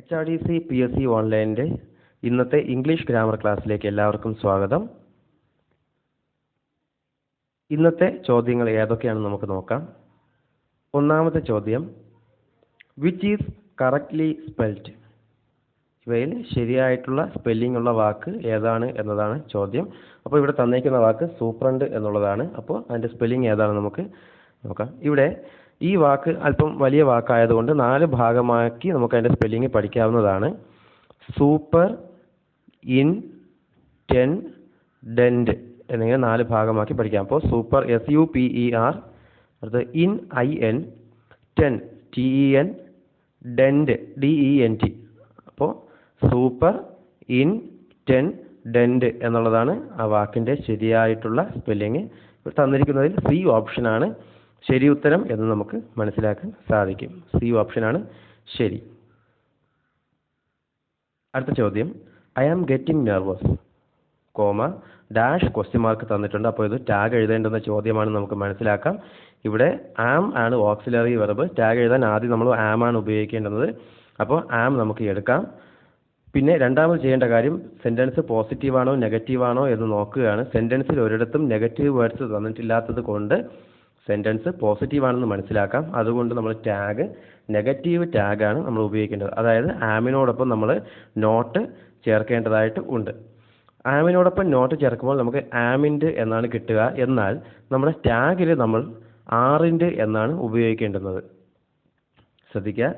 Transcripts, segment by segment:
HRDC PSC ഓൺലൈനിൻ്റെ ഇന്നത്തെ English grammar ക്ലാസ്സിലേക്ക് എല്ലാവർക്കും സ്വാഗതം. ഇന്നത്തെ ചോദ്യങ്ങൾ ഏതൊക്കെയാണെന്ന് നമുക്ക് നോക്കാം. ഒന്നാമത്തെ ചോദ്യം, വിച്ച് ഈസ് കറക്റ്റ്ലി സ്പെൽഡ്? ഇവയിൽ ശരിയായിട്ടുള്ള സ്പെല്ലിംഗ് ഉള്ള വാക്ക് ഏതാണ് എന്നതാണ് ചോദ്യം. അപ്പോൾ ഇവിടെ തന്നേക്കുന്ന വാക്ക് സൂപ്രണ്ട് എന്നുള്ളതാണ്. അപ്പോൾ അതിൻ്റെ സ്പെല്ലിംഗ് ഏതാണെന്ന് നമുക്ക് നോക്കാം. ഇവിടെ ഈ വാക്ക് അല്പം വലിയ വാക്കായതുകൊണ്ട് 4 ഭാഗമാക്കി നമുക്ക് അതിൻ്റെ സ്പെല്ലിംഗ് പഠിക്കാവുന്നതാണ്. സൂപ്പർ, ഇൻ, ടെൻ, ഡെൻഡ് എന്നിങ്ങനെ 4 ഭാഗമാക്കി പഠിക്കാം. അപ്പോൾ സൂപ്പർ SUPER, അടുത്ത് in IN, ten TEN, ഡെൻഡ് DENT. അപ്പോൾ സൂപ്പർ, ഇൻ, ടെൻ, ഡെൻഡ് എന്നുള്ളതാണ് ആ വാക്കിൻ്റെ ശരിയായിട്ടുള്ള സ്പെല്ലിംഗ്. തന്നിരിക്കുന്നതിൽ C ഓപ്ഷനാണ് ശരി ഉത്തരം എന്ന് നമുക്ക് മനസ്സിലാക്കാൻ സാധിക്കും. C ഓപ്ഷനാണ് ശരി. അടുത്ത ചോദ്യം, I am getting nervous, dash question mark തന്നിട്ടുണ്ട്. അപ്പോൾ ഇത് ടാഗ് എഴുതേണ്ടുന്ന ചോദ്യമാണ് നമുക്ക് മനസ്സിലാക്കാം. ഇവിടെ ആം ആണ് ഓക്സിലറി വെർബ്. ടാഗ് എഴുതാൻ ആദ്യം നമ്മൾ ആം ആണ് ഉപയോഗിക്കേണ്ടത്. അപ്പോൾ ആം നമുക്ക് എടുക്കാം. പിന്നെ രണ്ടാമത് ചെയ്യേണ്ട കാര്യം സെൻറ്റൻസ് പോസിറ്റീവാണോ നെഗറ്റീവാണോ എന്ന് നോക്കുകയാണ്. സെൻറ്റൻസിൽ ഒരിടത്തും നെഗറ്റീവ് വേർഡ്സ് തന്നിട്ടില്ലാത്തത് കൊണ്ട് സെൻറ്റൻസ് പോസിറ്റീവാണെന്ന് മനസ്സിലാക്കാം. അതുകൊണ്ട് നമ്മൾ ടാഗ് നെഗറ്റീവ് ടാഗാണ് നമ്മൾ ഉപയോഗിക്കേണ്ടത്. അതായത് ആമിനോടൊപ്പം നമ്മൾ നോട്ട് ചേർക്കേണ്ടതായിട്ട് ഉണ്ട്. ആമിനോടൊപ്പം നോട്ട് ചേർക്കുമ്പോൾ നമുക്ക് ആമിൻഡ് എന്നാണ് കിട്ടുക. എന്നാൽ നമ്മുടെ ടാഗിൽ നമ്മൾ ആറിൻഡ് എന്നാണ് ഉപയോഗിക്കേണ്ടുന്നത്. ശ്രദ്ധിക്കുക,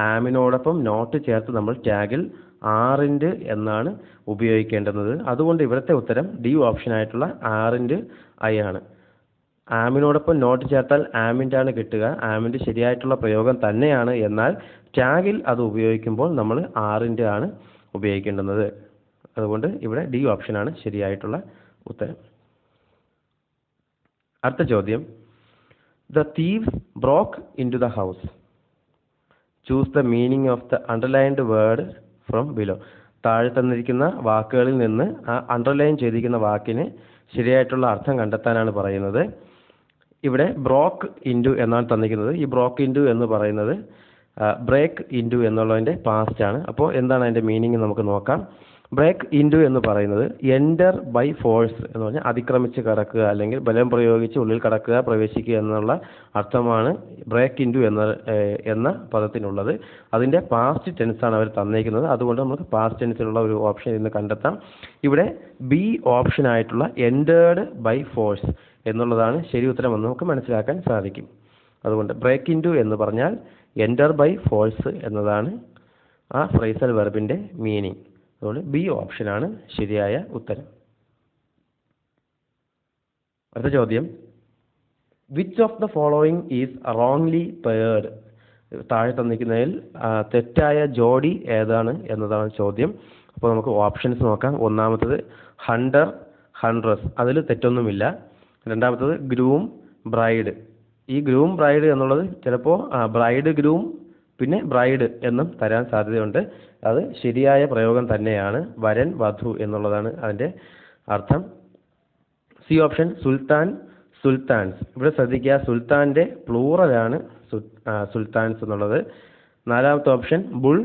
ആമിനോടൊപ്പം നോട്ട് ചേർത്ത് നമ്മൾ ടാഗിൽ ആറിൻഡ് എന്നാണ് ഉപയോഗിക്കേണ്ടുന്നത്. അതുകൊണ്ട് ഇവിടുത്തെ ഉത്തരം D ഓപ്ഷനായിട്ടുള്ള ആറിൻഡ് I ആണ്. ആമിനോടൊപ്പം നോട്ട് ചേർത്താൽ ആമിൻ്റാണ് കിട്ടുക. ആമിൻ്റെ ശരിയായിട്ടുള്ള പ്രയോഗം തന്നെയാണ്. എന്നാൽ ടാഗിൽ അത് ഉപയോഗിക്കുമ്പോൾ നമ്മൾ ആറിൻ്റെ ആണ് ഉപയോഗിക്കേണ്ടുന്നത്. അതുകൊണ്ട് ഇവിടെ D ഓപ്ഷനാണ് ശരിയായിട്ടുള്ള ഉത്തരം. അടുത്ത ചോദ്യം, the thieves broke into the house. Choose the meaning of the underlined word from below. താഴെ തന്നിരിക്കുന്ന വാക്കുകളിൽ നിന്ന് ആ അണ്ടർലൈൻ ചെയ്തിരിക്കുന്ന വാക്കിന് ശരിയായിട്ടുള്ള അർത്ഥം കണ്ടെത്താനാണ് പറയുന്നത്. ഇവിടെ ബ്രോക്ക് ഇൻറ്റു എന്നാണ് തന്നിരിക്കുന്നത്. ഈ ബ്രോക്ക് ഇൻറ്റു എന്ന് പറയുന്നത് ബ്രേക്ക് ഇൻറ്റു എന്നുള്ളതിൻ്റെ പാസ്റ്റ് ആണ്. അപ്പോൾ എന്താണ് അതിൻ്റെ മീനിങ് നമുക്ക് നോക്കാം. ബ്രേക്ക് ഇൻറ്റു എന്ന് പറയുന്നത് എൻ്റർ ബൈ ഫോഴ്സ് എന്ന് പറഞ്ഞാൽ അതിക്രമിച്ച് കടക്കുക അല്ലെങ്കിൽ ബലം പ്രയോഗിച്ച് ഉള്ളിൽ കടക്കുക, പ്രവേശിക്കുക എന്നുള്ള അർത്ഥമാണ് ബ്രേക്ക് ഇൻറ്റു എന്ന പദത്തിനുള്ളത്. അതിൻ്റെ പാസ്റ്റ് ടെൻസാണ് അവർ തന്നിരിക്കുന്നത്. അതുകൊണ്ട് നമുക്ക് പാസ്റ്റ് ടെൻസിലുള്ള ഒരു ഓപ്ഷൻ ഇന്ന് കണ്ടെത്താം. ഇവിടെ B ഓപ്ഷനായിട്ടുള്ള എൻ്റേർഡ് ബൈ ഫോഴ്സ് എന്നുള്ളതാണ് ശരി ഉത്തരമെന്ന് നമുക്ക് മനസ്സിലാക്കാൻ സാധിക്കും. അതുകൊണ്ട് ബ്രേക്ക് ഇൻറ്റു എന്ന് പറഞ്ഞാൽ എൻ്റർ ബൈ ഫോഴ്സ് എന്നതാണ് ആ ഫ്രേസൽ വെർബിൻ്റെ മീനിങ്. അതുകൊണ്ട് B ഓപ്ഷനാണ് ശരിയായ ഉത്തരം. അടുത്ത ചോദ്യം, which of the following is wrongly paired? താഴെ തന്നിരിക്കുന്നതിൽ തെറ്റായ ജോഡി ഏതാണ് എന്നതാണ് ചോദ്യം. അപ്പോൾ നമുക്ക് ഓപ്ഷൻസ് നോക്കാം. ഒന്നാമത്തത് ഹണ്ടർ, ഹൺഡ്രസ്, അതിൽ തെറ്റൊന്നുമില്ല. രണ്ടാമത്തത് ഗ്രൂം, ബ്രൈഡ്. ഈ ഗ്രൂം ബ്രൈഡ് എന്നുള്ളത് ചിലപ്പോൾ ബ്രൈഡ് ഗ്രൂം പിന്നെ ബ്രൈഡ് എന്നും തരാൻ സാധ്യതയുണ്ട്. അത് ശരിയായ പ്രയോഗം തന്നെയാണ്. വരൻ, വധു എന്നുള്ളതാണ് അതിൻ്റെ അർത്ഥം. C ഓപ്ഷൻ സുൽത്താൻ, സുൽത്താൻസ്. ഇവിടെ ശ്രദ്ധിക്കുക, സുൽത്താൻ്റെ പ്ലൂറലാണ് സുൽത്താൻസ് എന്നുള്ളത്. നാലാമത്തെ ഓപ്ഷൻ ബുൾ,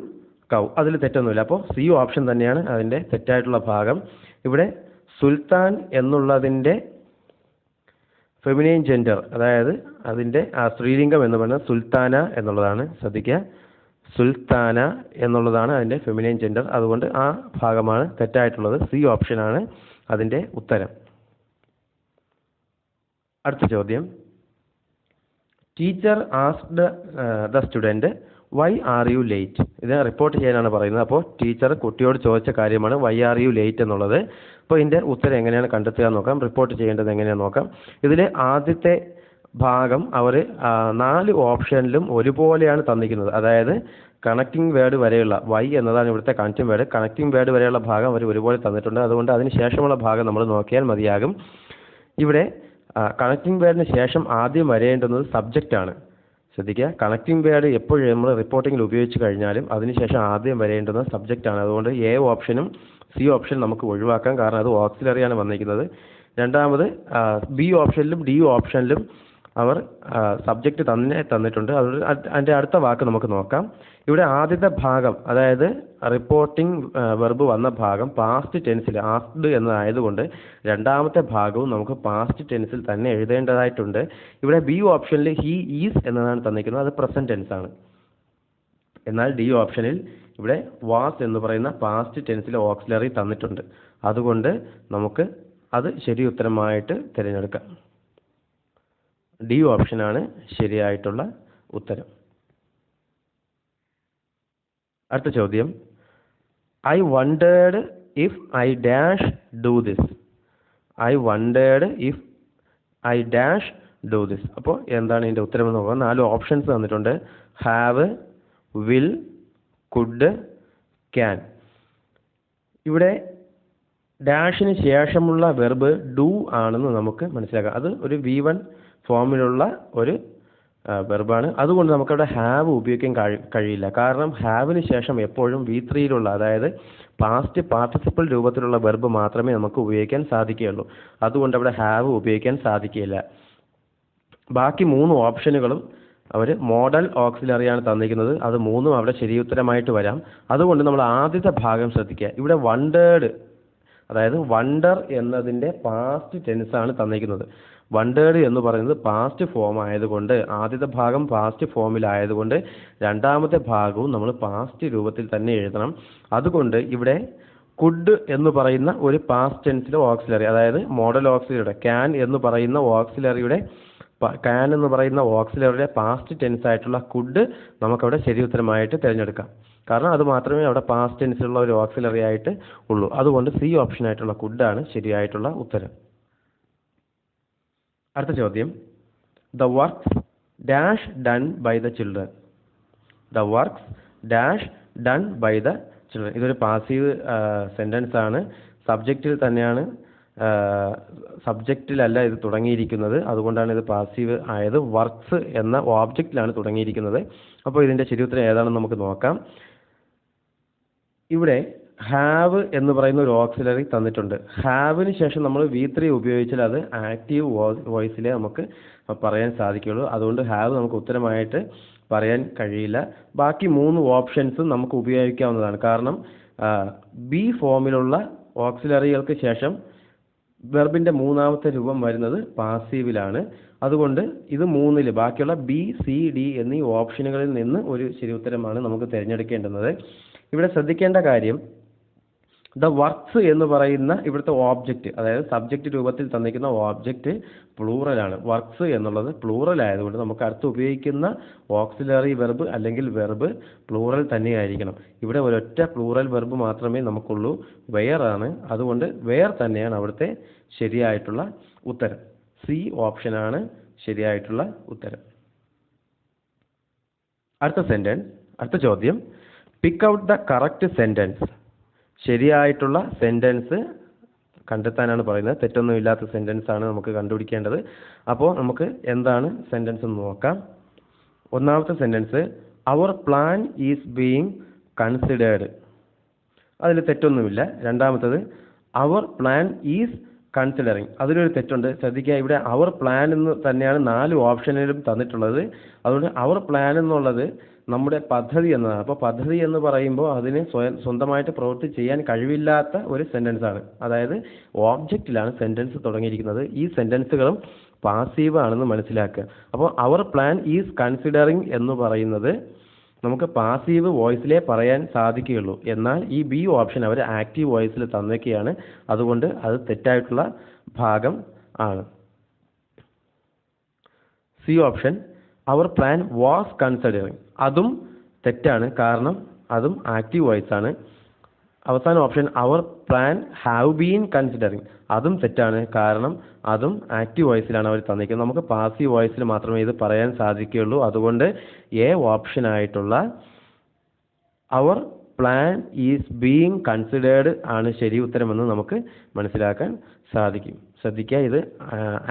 കൗ, അതിൽ തെറ്റൊന്നുമില്ല. അപ്പോൾ C ഓപ്ഷൻ തന്നെയാണ് അതിൻ്റെ തെറ്റായിട്ടുള്ള ഭാഗം. ഇവിടെ സുൽത്താൻ എന്നുള്ളതിൻ്റെ ഫെമിനൈൻ ജെൻഡർ, അതായത് അതിൻ്റെ സ്ത്രീലിംഗം എന്ന് പറയുന്നത് സുൽത്താന എന്നുള്ളതാണ്. ശ്രദ്ധിക്കുക, സുൽത്താന എന്നുള്ളതാണ് അതിൻ്റെ ഫെമിനൈൻ ജെൻഡർ. അതുകൊണ്ട് ആ ഭാഗമാണ് തെറ്റായിട്ടുള്ളത്. C ഓപ്ഷനാണ് അതിൻ്റെ ഉത്തരം. അടുത്ത ചോദ്യം, teacher asked the student why are you late? ഇത് റിപ്പോർട്ട് ചെയ്യാനാണ് പറയുന്നത്. അപ്പോൾ ടീച്ചർ കുട്ടിയോട് ചോദിച്ച കാര്യമാണ് വൈ ആർ യു ലേറ്റ് എന്നുള്ളത്. അപ്പോൾ ഇതിൻ്റെ ഉത്തരം എങ്ങനെയാണ് കണ്ടെത്തുക നോക്കാം. റിപ്പോർട്ട് ചെയ്യേണ്ടത് എങ്ങനെയാണെന്ന് നോക്കാം. ഇതിൽ ആദ്യത്തെ ഭാഗം അവർ 4 ഓപ്ഷനിലും ഒരുപോലെയാണ് തന്നിരിക്കുന്നത്. അതായത് കണക്റ്റിംഗ് വേർഡ് വരെയുള്ള വൈ എന്നതാണ് ഇവിടുത്തെ കണക്റ്റിംഗ് വേർഡ്. കണക്റ്റിംഗ് വേർഡ് വരെയുള്ള ഭാഗം അവർ ഒരുപോലെ തന്നിട്ടുണ്ട്. അതുകൊണ്ട് അതിന് ശേഷമുള്ള ഭാഗം നമ്മൾ നോക്കിയാൽ മതിയാകും. ഇവിടെ കണക്റ്റിംഗ് വേർഡിന് ശേഷം ആദ്യം വരേണ്ടുന്നത് സബ്ജക്റ്റാണ്. ശ്രദ്ധിക്കുക, കണക്റ്റിംഗ് വേർഡ് എപ്പോഴും നമ്മൾ റിപ്പോർട്ടിങ്ങിൽ ഉപയോഗിച്ച് കഴിഞ്ഞാലും അതിനുശേഷം ആദ്യം വരേണ്ടുന്നത് സബ്ജക്റ്റാണ്. അതുകൊണ്ട് A ഓപ്ഷനും C ഓപ്ഷനും നമുക്ക് ഒഴിവാക്കാം, കാരണം അത് ഓക്സിലറിയാണ് വന്നിരിക്കുന്നത്. രണ്ടാമത് B ഓപ്ഷനിലും D ഓപ്ഷനിലും അവർ സബ്ജക്റ്റ് തന്നെ തന്നിട്ടുണ്ട്. അതുകൊണ്ട് അതിൻ്റെ അടുത്ത വാക്ക് നമുക്ക് നോക്കാം. ഇവിടെ ആദ്യത്തെ ഭാഗം, അതായത് റിപ്പോർട്ടിംഗ് വെർബ് വന്ന ഭാഗം പാസ്റ്റ് ടെൻസിൽ ആസ്ക്ഡ് എന്നതായതുകൊണ്ട് രണ്ടാമത്തെ ഭാഗവും നമുക്ക് പാസ്റ്റ് ടെൻസിൽ തന്നെ എഴുതേണ്ടതായിട്ടുണ്ട്. ഇവിടെ ബി ഓപ്ഷനിൽ ഹി ഈസ് എന്നതാണ് തന്നിരിക്കുന്നത്, അത് പ്രസന്റ് ടെൻസ് ആണ്. എന്നാൽ ഡി ഓപ്ഷനിൽ ഇവിടെ വാസ് എന്ന് പറയുന്ന പാസ്റ്റ് ടെൻസിലെ ഓക്സിലറി തന്നിട്ടുണ്ട്. അതുകൊണ്ട് നമുക്ക് അത് ശരി ഉത്തരമായിട്ട് തിരഞ്ഞെടുക്കാം. ഡി ഓപ്ഷനാണ് ശരിയായിട്ടുള്ള ഉത്തരം. അടുത്ത ചോദ്യം, I wondered if I dash do this. I wondered if I dash do this. അപ്പോൾ എന്താണ് ഇതിൻ്റെ ഉത്തരം എന്ന് നോക്കാം. 4 ഓപ്ഷൻസ് തന്നിട്ടുണ്ട്. Have, will, could, can. ഇവിടെ ഡാഷിന് ശേഷമുള്ള വെർബ് ഡു ആണെന്ന് നമുക്ക് മനസ്സിലാക്കാം. അത് ഒരു V1 ഫോമിലുള്ള ഒരു വെർബാണ്. അതുകൊണ്ട് നമുക്കവിടെ ഹാവ് ഉപയോഗിക്കാൻ കഴിയില്ല. കാരണം ഹാവിന് ശേഷം എപ്പോഴും V3യിലുള്ള, അതായത് പാസ്റ്റ് പാർട്ടിസിപ്പിൾ രൂപത്തിലുള്ള വെർബ് മാത്രമേ നമുക്ക് ഉപയോഗിക്കാൻ സാധിക്കുകയുള്ളൂ. അതുകൊണ്ട് അവിടെ ഹാവ് ഉപയോഗിക്കാൻ സാധിക്കില്ല. ബാക്കി 3 ഓപ്ഷനുകളും അവർ മോഡൽ ഓക്സിലറിയാണ് തന്നിരിക്കുന്നത്. അത് 3ഉം അവിടെ ശരിയുത്തരമായിട്ട് വരാം. അതുകൊണ്ട് നമ്മൾ ആദ്യത്തെ ഭാഗം ശ്രദ്ധിക്കുക. ഇവിടെ വണ്ടേർഡ്, അതായത് വണ്ടർ എന്നതിൻ്റെ പാസ്റ്റ് ടെൻസാണ് തന്നിരിക്കുന്നത്. വണ്ടേർഡ് എന്ന് പറയുന്നത് പാസ്റ്റ് ഫോം ആയതുകൊണ്ട് ആദ്യത്തെ ഭാഗം പാസ്റ്റ് ഫോമിലായതുകൊണ്ട് രണ്ടാമത്തെ ഭാഗവും നമ്മൾ പാസ്റ്റ് രൂപത്തിൽ തന്നെ എഴുതണം. അതുകൊണ്ട് ഇവിടെ കുഡ് എന്ന് പറയുന്ന ഒരു പാസ്റ്റ് ടെൻസിലെ ഓക്സിലറി, അതായത് മോഡൽ ഓക്സിലറിയുടെ ക്യാൻ എന്ന് പറയുന്ന ഓക്സിലറിയുടെ പാസ്റ്റ് ടെൻസ് ആയിട്ടുള്ള കുഡ് നമുക്കവിടെ ശരി ഉത്തരമായിട്ട് തിരഞ്ഞെടുക്കാം. കാരണം അത് മാത്രമേ അവിടെ പാസ്റ്റ് ടെൻസിലുള്ള ഒരു ഓക്സിലറി ആയിട്ട് ഉള്ളൂ. അതുകൊണ്ട് സി ഓപ്ഷൻ ആയിട്ടുള്ള കുഡാണ് ശരിയായിട്ടുള്ള ഉത്തരം. അടുത്ത ചോദ്യം, the works dash done by the children. The works dash done by the children. ഇതൊരു പാസീവ് സെൻറ്റൻസ് ആണ്. സബ്ജക്റ്റിൽ തന്നെയാണ്, സബ്ജക്റ്റിലല്ല ഇത് തുടങ്ങിയിരിക്കുന്നത്. അതുകൊണ്ടാണ് ഇത് പാസീവ് ആയത്. വർക്ക്സ് എന്ന ഓബ്ജക്റ്റിലാണ് തുടങ്ങിയിരിക്കുന്നത്. അപ്പോൾ ഇതിൻ്റെ ശരിയുത്തരം ഏതാണെന്ന് നമുക്ക് നോക്കാം. ഇവിടെ ഹാവ് എന്ന് പറയുന്ന ഒരു ഓക്സിലറി തന്നിട്ടുണ്ട്. ഹാവിന് ശേഷം നമ്മൾ V3 ഉപയോഗിച്ചാൽ അത് ആക്റ്റീവ് വോയിസിലേ നമുക്ക് പറയാൻ സാധിക്കുകയുള്ളൂ. അതുകൊണ്ട് ഹാവ് നമുക്ക് ഉത്തരമായിട്ട് പറയാൻ കഴിയില്ല. ബാക്കി 3 ഓപ്ഷൻസും നമുക്ക് ഉപയോഗിക്കാവുന്നതാണ്. കാരണം ബി ഫോമിലുള്ള ഓക്സിലറികൾക്ക് ശേഷം വെർബിൻ്റെ 3ാമത്തെ രൂപം വരുന്നത് പാസീവിലാണ്. അതുകൊണ്ട് ഇത് 3ൽ ബാക്കിയുള്ള B, C, D എന്നീ ഓപ്ഷനുകളിൽ നിന്ന് ഒരു ശരി ഉത്തരമാണ് നമുക്ക് തിരഞ്ഞെടുക്കേണ്ടുന്നത്. ഇവിടെ ശ്രദ്ധിക്കേണ്ട കാര്യം, ദ വർക്ക്സ് എന്ന് പറയുന്ന ഇവിടുത്തെ ഓബ്ജക്റ്റ്, അതായത് സബ്ജക്റ്റ് രൂപത്തിൽ തന്നിരിക്കുന്ന ഓബ്ജക്റ്റ് പ്ലൂറലാണ്. വർക്ക്സ് എന്നുള്ളത് പ്ലൂറൽ ആയതുകൊണ്ട് നമുക്ക് അടുത്ത് ഉപയോഗിക്കുന്ന ഓക്സിലറി വെർബ് അല്ലെങ്കിൽ വെർബ് പ്ലൂറൽ തന്നെയായിരിക്കണം. ഇവിടെ ഒരൊറ്റ പ്ലൂറൽ വെർബ് മാത്രമേ നമുക്കുള്ളൂ, വെയർ ആണ്. അതുകൊണ്ട് വെയർ തന്നെയാണ് അവിടുത്തെ ശരിയായിട്ടുള്ള ഉത്തരം. സി ഓപ്ഷനാണ് ശരിയായിട്ടുള്ള ഉത്തരം. അടുത്ത ചോദ്യം, pick out the correct sentence. ശരിയായിട്ടുള്ള സെൻറ്റൻസ് കണ്ടെത്താനാണ് പറയുന്നത്. തെറ്റൊന്നുമില്ലാത്ത സെൻറ്റൻസ് ആണ് നമുക്ക് കണ്ടുപിടിക്കേണ്ടത്. അപ്പോൾ നമുക്ക് എന്താണ് സെൻറ്റൻസ് എന്ന് നോക്കാം. ഒന്നാമത്തെ sentence, our plan is being considered. അതിൽ തെറ്റൊന്നുമില്ല. രണ്ടാമത്തത്, അവർ പ്ലാൻ ഈസ് കൺസിഡറിങ്. അതിലൊരു തെറ്റുണ്ട്. ശ്രദ്ധിക്കുക, ഇവിടെ അവർ പ്ലാൻ എന്ന് തന്നെയാണ് 4 ഓപ്ഷനിലും തന്നിട്ടുള്ളത്. അതുകൊണ്ട് അവർ പ്ലാൻ എന്നുള്ളത് നമ്മുടെ പദ്ധതി എന്നതാണ്. അപ്പോൾ പദ്ധതി എന്ന് പറയുമ്പോൾ അതിന് സ്വന്തമായിട്ട് പ്രവൃത്തി ചെയ്യാൻ കഴിവില്ലാത്ത ഒരു സെൻറ്റൻസ് ആണ്. അതായത് ഓബ്ജക്റ്റിലാണ് സെൻറ്റൻസ് തുടങ്ങിയിരിക്കുന്നത്. ഈ സെൻറ്റൻസുകളും പാസീവ് ആണെന്ന് മനസ്സിലാക്കുക. അപ്പോൾ അവർ പ്ലാൻ ഈസ് കൺസിഡറിങ് എന്ന് പറയുന്നത് നമുക്ക് പാസീവ് വോയിസിലേ പറയാൻ സാധിക്കുകയുള്ളൂ. എന്നാൽ ഈ ബി ഓപ്ഷൻ അവർ ആക്റ്റീവ് വോയിസിൽ തന്നേക്കുകയാണ്. അതുകൊണ്ട് അത് തെറ്റായിട്ടുള്ള ഭാഗം ആണ്. C option, our plan was considering, അതും തെറ്റാണ്. കാരണം അതും ആക്റ്റീവ് വോയിസ് ആണ്. അവസാന ഓപ്ഷൻ, our plan have been considering, അതും തെറ്റാണ്. കാരണം അതും ആക്റ്റീവ് വോയിസിലാണ് അവർ തന്നിരിക്കുന്നത്. നമുക്ക് പാസീവ് വോയിസിൽ മാത്രമേ ഇത് പറയാൻ സാധിക്കുകയുള്ളൂ. അതുകൊണ്ട് എ ഓപ്ഷൻ ആയിട്ടുള്ള അവർ പ്ലാൻ ഈസ് ബീയിങ് കൺസിഡേർഡ് ആണ് ശരി ഉത്തരമെന്ന് നമുക്ക് മനസ്സിലാക്കാൻ സാധിക്കും. ശ്രദ്ധിക്കുക, ഇത്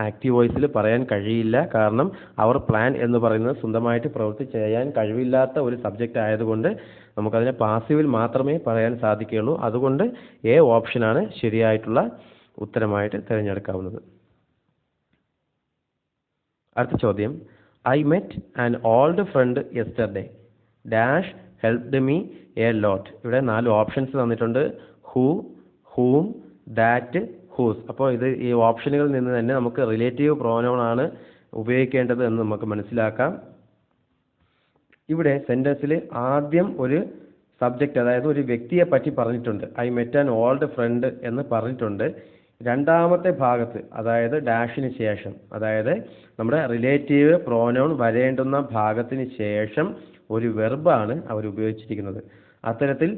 ആക്റ്റീവ് വോയിസിൽ പറയാൻ കഴിയില്ല. കാരണം അവർ പ്ലാൻ എന്ന് പറയുന്നത് സ്വന്തമായിട്ട് പ്രവൃത്തി ചെയ്യാൻ കഴിവില്ലാത്ത ഒരു സബ്ജക്റ്റ് ആയതുകൊണ്ട് നമുക്കതിനെ പാസീവിൽ മാത്രമേ പറയാൻ സാധിക്കുകയുള്ളൂ. അതുകൊണ്ട് എ ഓപ്ഷനാണ് ശരിയായിട്ടുള്ള ഉത്തരമായിട്ട് തിരഞ്ഞെടുക്കാവുന്നത്. അടുത്ത ചോദ്യം, I met an old friend yesterday dash helped me a lot. ഇവിടെ 4 ഓപ്ഷൻസ് തന്നിട്ടുണ്ട്. Who, whom, that, whose. അപ്പോൾ ഈ ഓപ്ഷനുകളിൽ നിന്ന് തന്നെ നമുക്ക് റിലേറ്റീവ് പ്രോനൗൺ ആണ് ഉപയോഗിക്കേണ്ടത് എന്ന് നമുക്ക് മനസ്സിലാക്കാം. ഇവിടെ സെൻറ്റൻസിൽ ആദ്യം ഒരു സബ്ജക്റ്റ്, അതായത് ഒരു വ്യക്തിയെ പറ്റി പറഞ്ഞിട്ടുണ്ട്. I met an old front എന്ന് പറഞ്ഞിട്ടുണ്ട്. രണ്ടാമത്തെ ഭാഗത്ത്, അതായത് ഡാഷിന് ശേഷം, അതായത് നമ്മുടെ റിലേറ്റീവ് പ്രോനൗൺ വരേണ്ടുന്ന ഭാഗത്തിന് ശേഷം ഒരു വെർബാണ് അവർ ഉപയോഗിച്ചിരിക്കുന്നത്. അത്തരത്തിൽ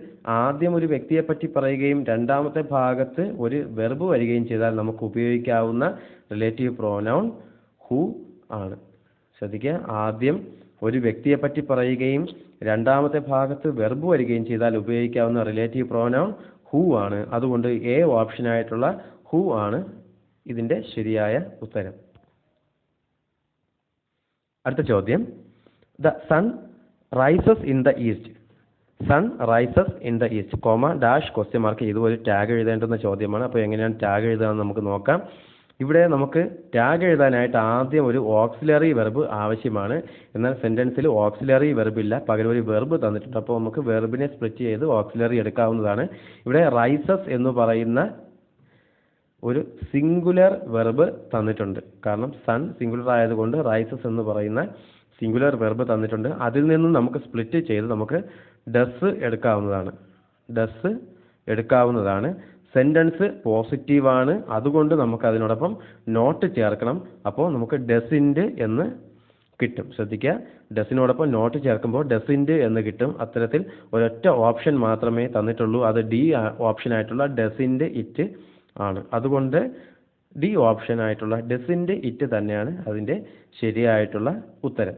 ആദ്യം ഒരു വ്യക്തിയെ പറ്റി പറയുകയും രണ്ടാമത്തെ ഭാഗത്ത് ഒരു വെർബ് വരികയും ചെയ്താൽ നമുക്ക് ഉപയോഗിക്കാവുന്ന റിലേറ്റീവ് പ്രോനൗൺ ഹൂ ആണ്. ശ്രദ്ധിക്കുക, ആദ്യം ഒരു വ്യക്തിയെ പറ്റി പറയുകയും രണ്ടാമത്തെ ഭാഗത്ത് വെർബ് വരികയും ചെയ്താൽ ഉപയോഗിക്കാവുന്ന റിലേറ്റീവ് പ്രോനൗൺ ഹൂ ആണ്. അതുകൊണ്ട് എ ഓപ്ഷനായിട്ടുള്ള ഹൂ ആണ് ഇതിൻ്റെ ശരിയായ ഉത്തരം. അടുത്ത ചോദ്യം, the sun rises in the east. Sun rises in the east, comma dash question mark. ഇതുപോലെ ടാഗ് എഴുതേണ്ടുന്ന ചോദ്യമാണ്. അപ്പോൾ എങ്ങനെയാണ് ടാഗ് എഴുതാമെന്ന് നമുക്ക് നോക്കാം. ഇവിടെ നമുക്ക് ടാഗ് എഴുതാനായിട്ട് ആദ്യം ഒരു ഓക്സിലറി വെർബ് ആവശ്യമാണ്. എന്നാൽ സെൻറ്റൻസിൽ ഓക്സിലറി വെർബ് ഇല്ല, പകരം ഒരു വെർബ് തന്നിട്ടുണ്ട്. അപ്പോൾ നമുക്ക് വെർബിനെ സ്പ്ലിറ്റ് ചെയ്ത് ഓക്സിലറി എടുക്കാവുന്നതാണ്. ഇവിടെ റൈസസ് എന്ന് പറയുന്ന ഒരു സിംഗുലർ വെർബ് തന്നിട്ടുണ്ട്. കാരണം സൺ സിംഗുലർ ആയതുകൊണ്ട് റൈസസ് എന്ന് പറയുന്ന സിംഗുലർ വെർബ് തന്നിട്ടുണ്ട്. അതിൽ നിന്നും നമുക്ക് സ്പ്ലിറ്റ് ചെയ്ത് നമുക്ക് ഡസ് എടുക്കാവുന്നതാണ്. സെൻറ്റൻസ് പോസിറ്റീവാണ്, അതുകൊണ്ട് നമുക്ക് അതിനോടൊപ്പം നോട്ട് ചേർക്കണം. അപ്പോൾ നമുക്ക് ഡസിൻഡ് എന്ന് കിട്ടും. ശ്രദ്ധിക്കുക, ഡസിനോടൊപ്പം നോട്ട് ചേർക്കുമ്പോൾ ഡസിൻഡ് എന്ന് കിട്ടും. അത്തരത്തിൽ ഒരൊറ്റ ഓപ്ഷൻ മാത്രമേ തന്നിട്ടുള്ളൂ. അത് ഡി ഓപ്ഷനായിട്ടുള്ള ഡസിൻഡ് ഇറ്റ് ആണ്. അതുകൊണ്ട് ഡി ഓപ്ഷനായിട്ടുള്ള ഡസിൻഡ് ഇറ്റ് തന്നെയാണ് അതിൻ്റെ ശരിയായിട്ടുള്ള ഉത്തരം.